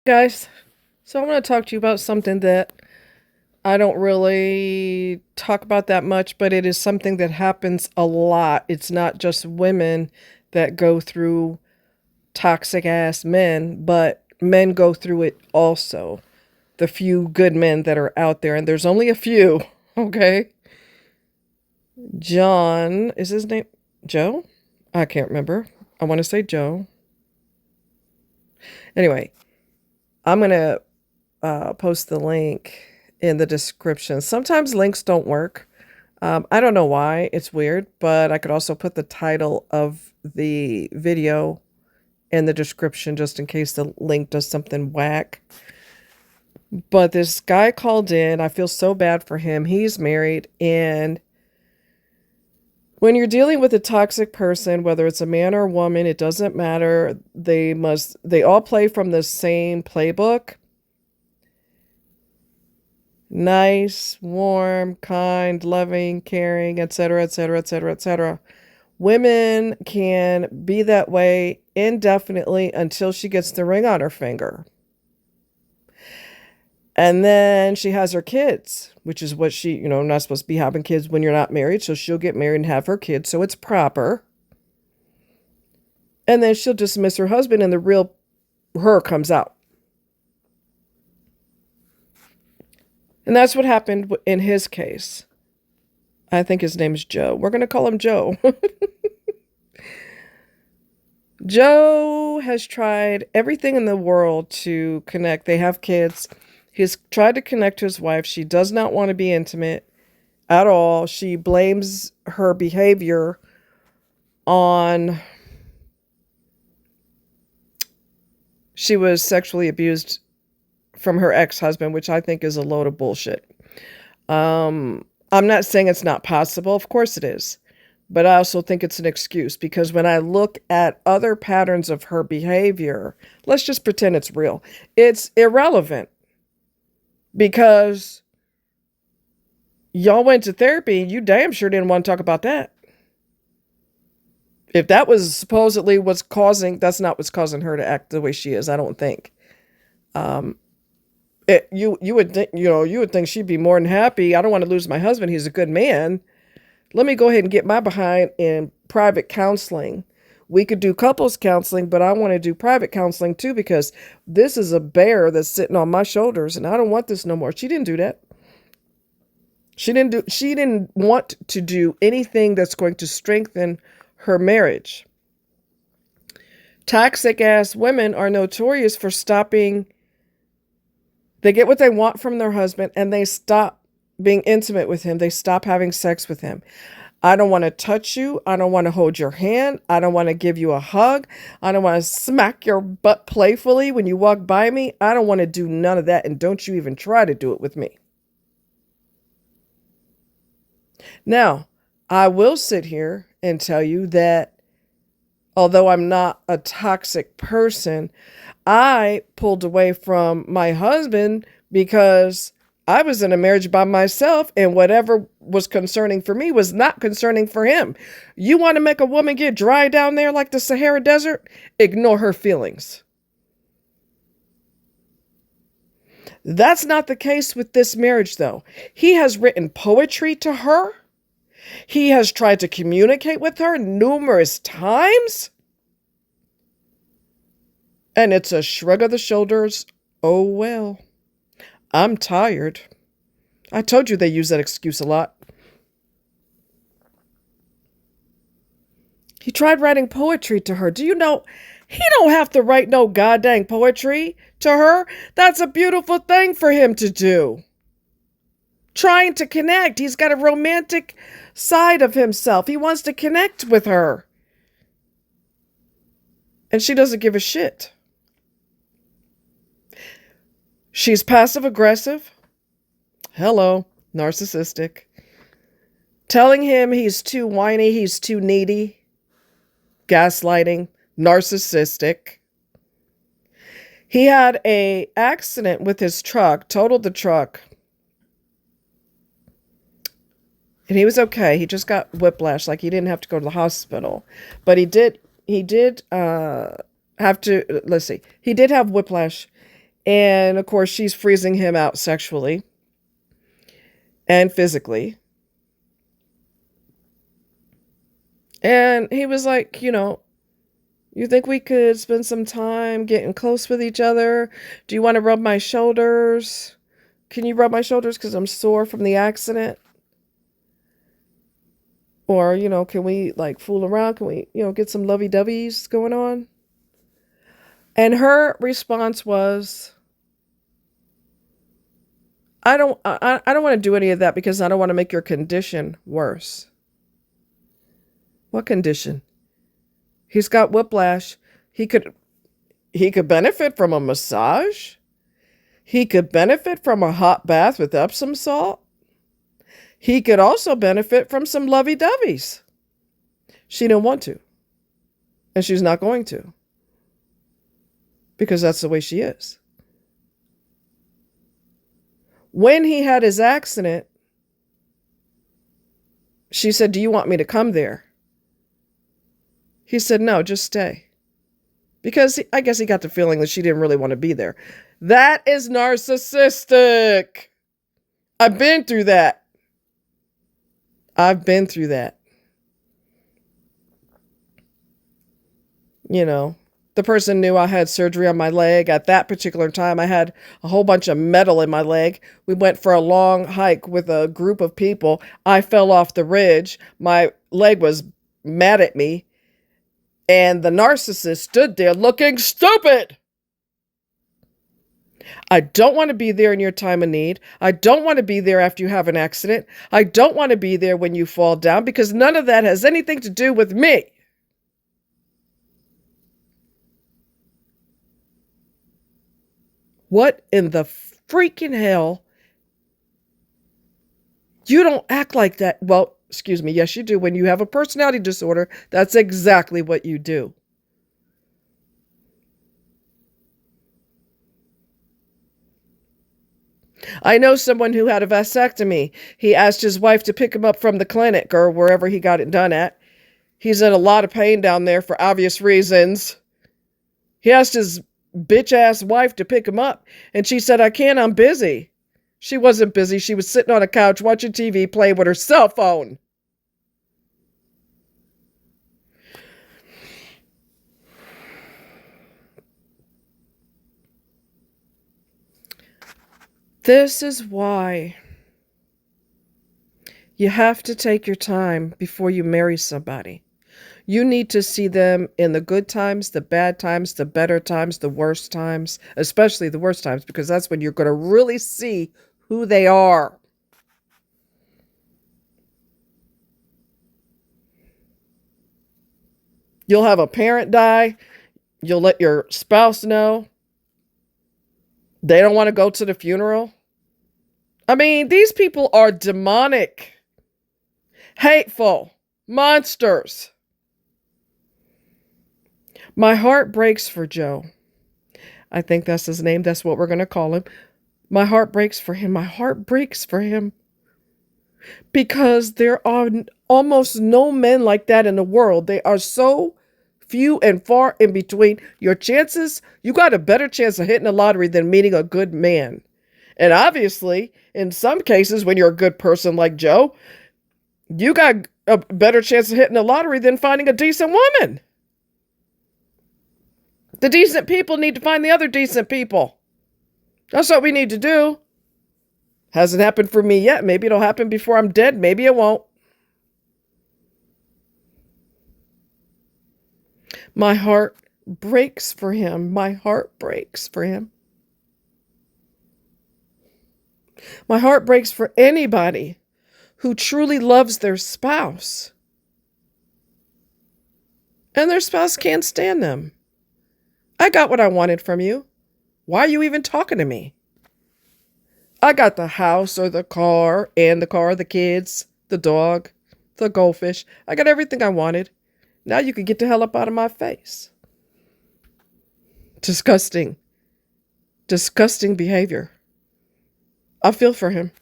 Guys, so I want to talk to you about something that I don't really talk about that much, but it is something that happens a lot. It's not just women that go through toxic ass men, but men go through it also. The few good men that are out there, and there's only a few, okay? John, is his name Joe? I can't remember. I want to say Joe. Anyway, I'm going to post the link in the description. Sometimes links don't work. I don't know why. It's weird, but I could also put the title of the video in the description just in case the link does something whack. But this guy called in. I feel so bad for him. He's married, and when you're dealing with a toxic person, whether it's a man or a woman, it doesn't matter. They all play from the same playbook. Nice, warm, kind, loving, caring, etc., etc., etc., etc. Women can be that way indefinitely until she gets the ring on her finger. And then she has her kids, which is what not supposed to be having kids when you're not married. So she'll get married and have her kids. So it's proper. And then she'll dismiss her husband and the real her comes out. And that's what happened in his case. I think his name is Joe. We're going to call him Joe. Joe has tried everything in the world to connect. They have kids. He's tried to connect to his wife. She does not want to be intimate at all. She blames her behavior on she was sexually abused from her ex-husband, which I think is a load of bullshit. I'm not saying it's not possible. Of course it is. But I also think it's an excuse because when I look at other patterns of her behavior, let's just pretend it's real. It's irrelevant because y'all went to therapy and you damn sure didn't want to talk about that. If that was supposedly that's not what's causing her to act the way she is, I don't think. You would think, you would think she'd be more than happy. I don't want to lose my husband. He's a good man. Let me go ahead and get my behind in private counseling. We could do couples counseling, but I want to do private counseling too because this is a bear that's sitting on my shoulders and I don't want this no more. She didn't do that. She didn't want to do anything that's going to strengthen her marriage. Toxic ass women are notorious for stopping. They get what they want from their husband and they stop being intimate with him. They stop having sex with him. I don't want to touch you. I don't want to hold your hand. I don't want to give you a hug. I don't want to smack your butt playfully when you walk by me. I don't want to do none of that. And don't you even try to do it with me. Now, I will sit here and tell you that although I'm not a toxic person, I pulled away from my husband because I was in a marriage by myself and whatever was concerning for me was not concerning for him. You want to make a woman get dry down there like the Sahara Desert? Ignore her feelings. That's not the case with this marriage, though. He has written poetry to her. He has tried to communicate with her numerous times. And it's a shrug of the shoulders. Oh, well. I'm tired. I told you they use that excuse a lot. He tried writing poetry to her. Do you know, he don't have to write no goddamn poetry to her. That's a beautiful thing for him to do. Trying to connect. He's got a romantic side of himself. He wants to connect with her. And she doesn't give a shit. She's passive aggressive. Hello, narcissistic. Telling him he's too whiny, he's too needy. Gaslighting, narcissistic. He had an accident with his truck, totaled the truck. And he was okay. He just got whiplash, like he didn't have to go to the hospital. But he did have to, let's see. He did have whiplash. And of course, she's freezing him out sexually and physically. And he was like, you think we could spend some time getting close with each other? Do you want to rub my shoulders? Can you rub my shoulders because I'm sore from the accident? Or, can we like fool around? Can we, get some lovey-doveys going on? And her response was, I don't want to do any of that because I don't want to make your condition worse. What condition? He's got whiplash. He could benefit from a massage. He could benefit from a hot bath with Epsom salt. He could also benefit from some lovey-doveys. She didn't want to. And she's not going to. Because that's the way she is. When he had his accident, she said, "Do you want me to come there?" He said, "No, just stay." Because I guess he got the feeling that she didn't really want to be there. That is narcissistic. I've been through that. The person knew I had surgery on my leg. At that particular time, I had a whole bunch of metal in my leg. We went for a long hike with a group of people. I fell off the ridge. My leg was mad at me. And the narcissist stood there looking stupid. I don't want to be there in your time of need. I don't want to be there after you have an accident. I don't want to be there when you fall down because none of that has anything to do with me. What in the freaking hell? You don't act like that. Well, excuse me. Yes, you do. When you have a personality disorder, that's exactly what you do. I know someone who had a vasectomy. He asked his wife to pick him up from the clinic or wherever he got it done at. He's in a lot of pain down there for obvious reasons. He asked his bitch-ass wife to pick him up, and she said, "I can't, I'm busy." She wasn't busy. She was sitting on a couch watching TV, playing with her cell phone. This is why you have to take your time before you marry somebody. You need to see them in the good times, the bad times, the better times, the worst times, especially the worst times, because that's when you're going to really see who they are. You'll have a parent die. You'll let your spouse know. They don't want to go to the funeral. I mean, these people are demonic, hateful, monsters. My heart breaks for Joe. I think that's his name. That's what we're going to call him. My heart breaks for him. My heart breaks for him. Because there are almost no men like that in the world. They are so few and far in between. Your chances, you got a better chance of hitting the lottery than meeting a good man. And obviously, in some cases, when you're a good person like Joe, you got a better chance of hitting the lottery than finding a decent woman. The decent people need to find the other decent people. That's what we need to do. Hasn't happened for me yet. Maybe it'll happen before I'm dead. Maybe it won't. My heart breaks for him. My heart breaks for him. My heart breaks for anybody who truly loves their spouse and their spouse can't stand them. I got what I wanted from you. Why are you even talking to me? I got the house or the car, the kids, the dog, the goldfish. I got everything I wanted. Now you can get the hell up out of my face. Disgusting. Disgusting behavior. I feel for him.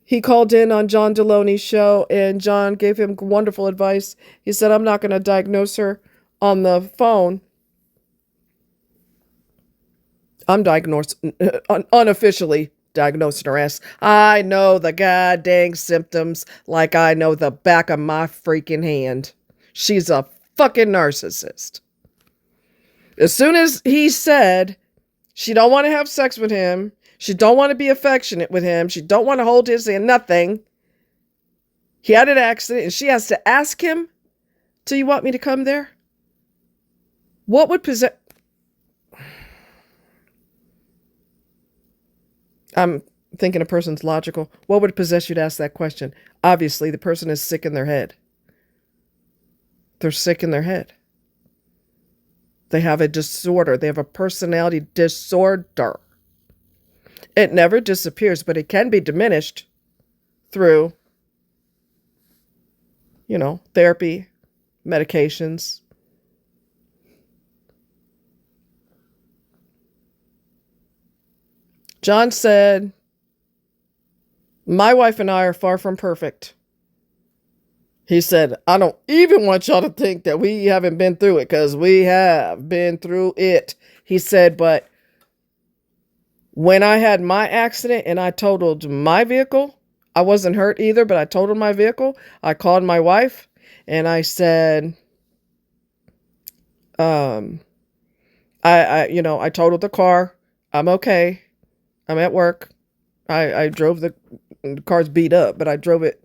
He called in on John Delony's show and John gave him wonderful advice. He said, "I'm not going to diagnose her on the phone. I'm diagnosed, unofficially diagnosing her ass. I know the goddamn symptoms like I know the back of my freaking hand. She's a fucking narcissist. As soon as he said she don't want to have sex with him, she don't want to be affectionate with him, she don't want to hold his hand, nothing. He had an accident and she has to ask him, do you want me to come there? What would possess... I'm thinking a person's logical. What would possess you to ask that question? Obviously, the person is sick in their head. They're sick in their head. They have a disorder. They have a personality disorder. It never disappears, but it can be diminished through, therapy, medications. John said, my wife and I are far from perfect. He said, I don't even want y'all to think that we haven't been through it, because we have been through it. He said, but when I had my accident and I totaled my vehicle, I wasn't hurt either, but I totaled my vehicle. I called my wife and I said, I totaled the car. I'm okay. I'm at work. I drove the car's beat up, but I drove it.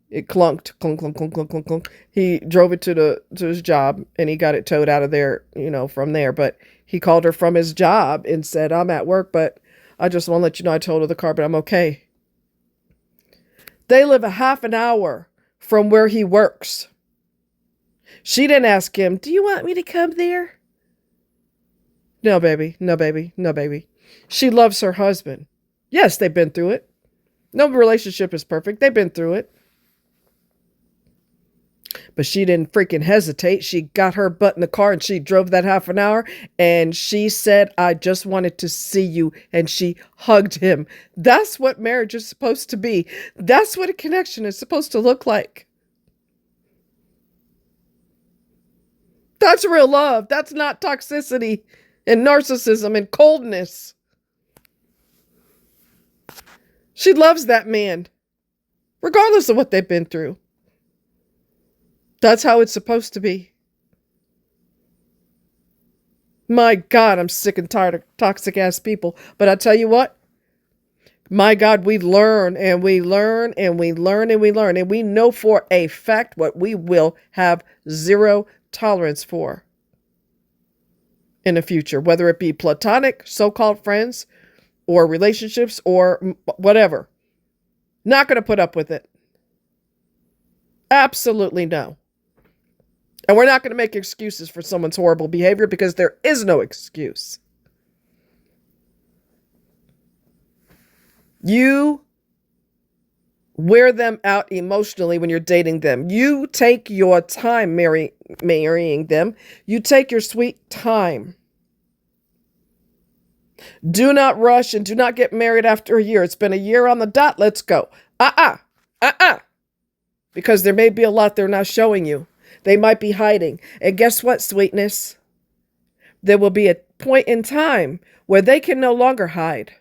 It clunked, clunk, clunk, clunk, clunk, clunk, clunk. He drove it to his job and he got it towed out of there, from there. But he called her from his job and said, I'm at work, but I just want to let you know I totaled the car, but I'm okay. They live a half an hour from where he works. She didn't ask him, do you want me to come there? No, baby. No, baby. No, baby. She loves her husband. Yes, they've been through it. No relationship is perfect. They've been through it. But she didn't freaking hesitate. She got her butt in the car and she drove that half an hour. And she said, I just wanted to see you. And she hugged him. That's what marriage is supposed to be. That's what a connection is supposed to look like. That's real love. That's not toxicity and narcissism and coldness. She loves that man, regardless of what they've been through. That's how it's supposed to be. My God, I'm sick and tired of toxic ass people. But I tell you what, my God, we learn and we learn and we learn and we learn. And we know for a fact what we will have zero tolerance for in the future, whether it be platonic, so-called friends, or relationships, or whatever. Not going to put up with it. Absolutely no. And we're not going to make excuses for someone's horrible behavior, because there is no excuse. You wear them out emotionally when you're dating them. You take your time marrying them. You take your sweet time. Do not rush and do not get married after a year. It's been a year on the dot. Let's go. Because there may be a lot they're not showing you. They might be hiding. And guess what, sweetness? There will be a point in time where they can no longer hide.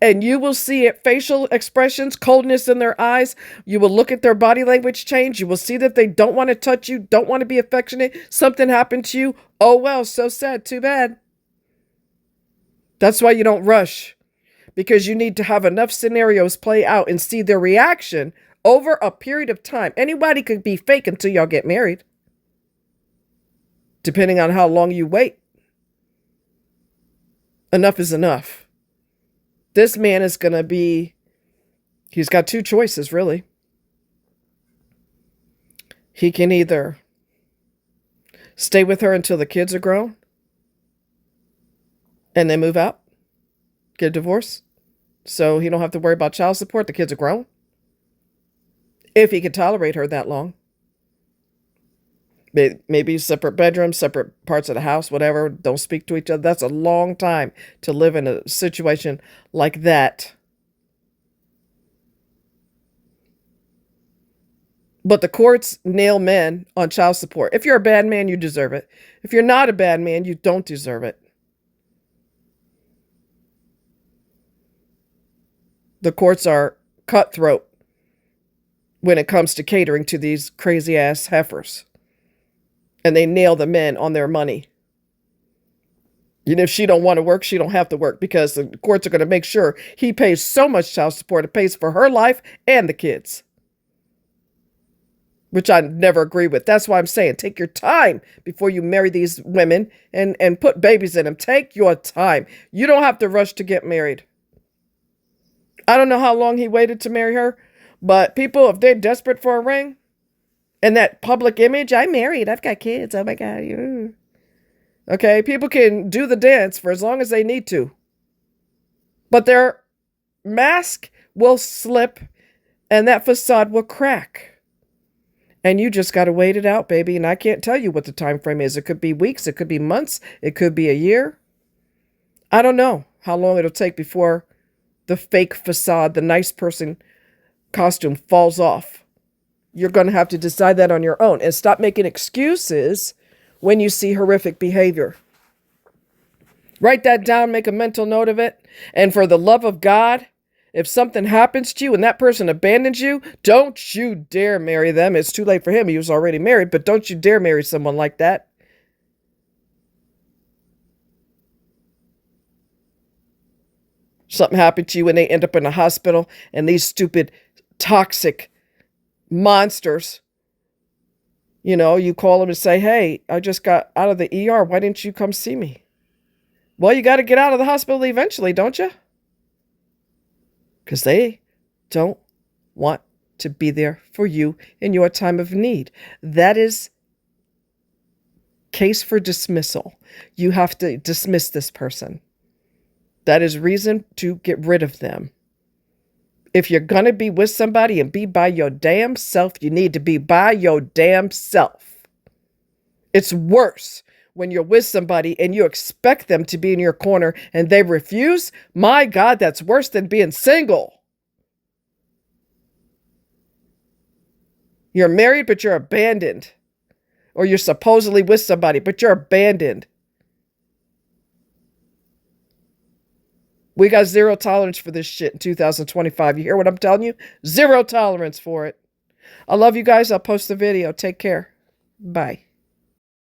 And you will see it, facial expressions, coldness in their eyes. You will look at their body language change. You will see that they don't want to touch you, don't want to be affectionate. Something happened to you. Oh, well, so sad. Too bad. That's why you don't rush. Because you need to have enough scenarios play out and see their reaction over a period of time. Anybody could be fake until y'all get married, depending on how long you wait. Enough is enough. This man is going to be, he's got two choices, really. He can either stay with her until the kids are grown and then move out, get a divorce, so he don't have to worry about child support. The kids are grown. If he could tolerate her that long. Maybe separate bedrooms, separate parts of the house, whatever. Don't speak to each other. That's a long time to live in a situation like that. But the courts nail men on child support. If you're a bad man, you deserve it. If you're not a bad man, you don't deserve it. The courts are cutthroat when it comes to catering to these crazy ass heifers. And they nail the men on their money. And if she don't want to work, she don't have to work, because the courts are going to make sure he pays so much child support it pays for her life and the kids. Which I never agree with. That's why I'm saying take your time before you marry these women and put babies in them. Take your time. You don't have to rush to get married. I don't know how long he waited to marry her, but people, if they're desperate for a ring and that public image, I'm married, I've got kids, oh my God. Okay, people can do the dance for as long as they need to. But their mask will slip and that facade will crack. And you just got to wait it out, baby. And I can't tell you what the time frame is. It could be weeks, it could be months, it could be a year. I don't know how long it'll take before the fake facade, the nice person costume falls off. You're going to have to decide that on your own and stop making excuses when you see horrific behavior. Write that down, make a mental note of it. And for the love of God, if something happens to you and that person abandons you, don't you dare marry them. It's too late for him. He was already married, but don't you dare marry someone like that. Something happened to you and they end up in a hospital, and these stupid, toxic monsters, you call them and say, hey, I just got out of the ER. Why didn't you come see me? Well, you got to get out of the hospital eventually, don't you? Because they don't want to be there for you in your time of need. That is case for dismissal. You have to dismiss this person. That is reason to get rid of them. If you're going to be with somebody and be by your damn self, you need to be by your damn self. It's worse when you're with somebody and you expect them to be in your corner and they refuse. My God, that's worse than being single. You're married, but you're abandoned. Or you're supposedly with somebody, but you're abandoned. We got zero tolerance for this shit in 2025. You hear what I'm telling you? Zero tolerance for it. I love you guys. I'll post the video. Take care. Bye.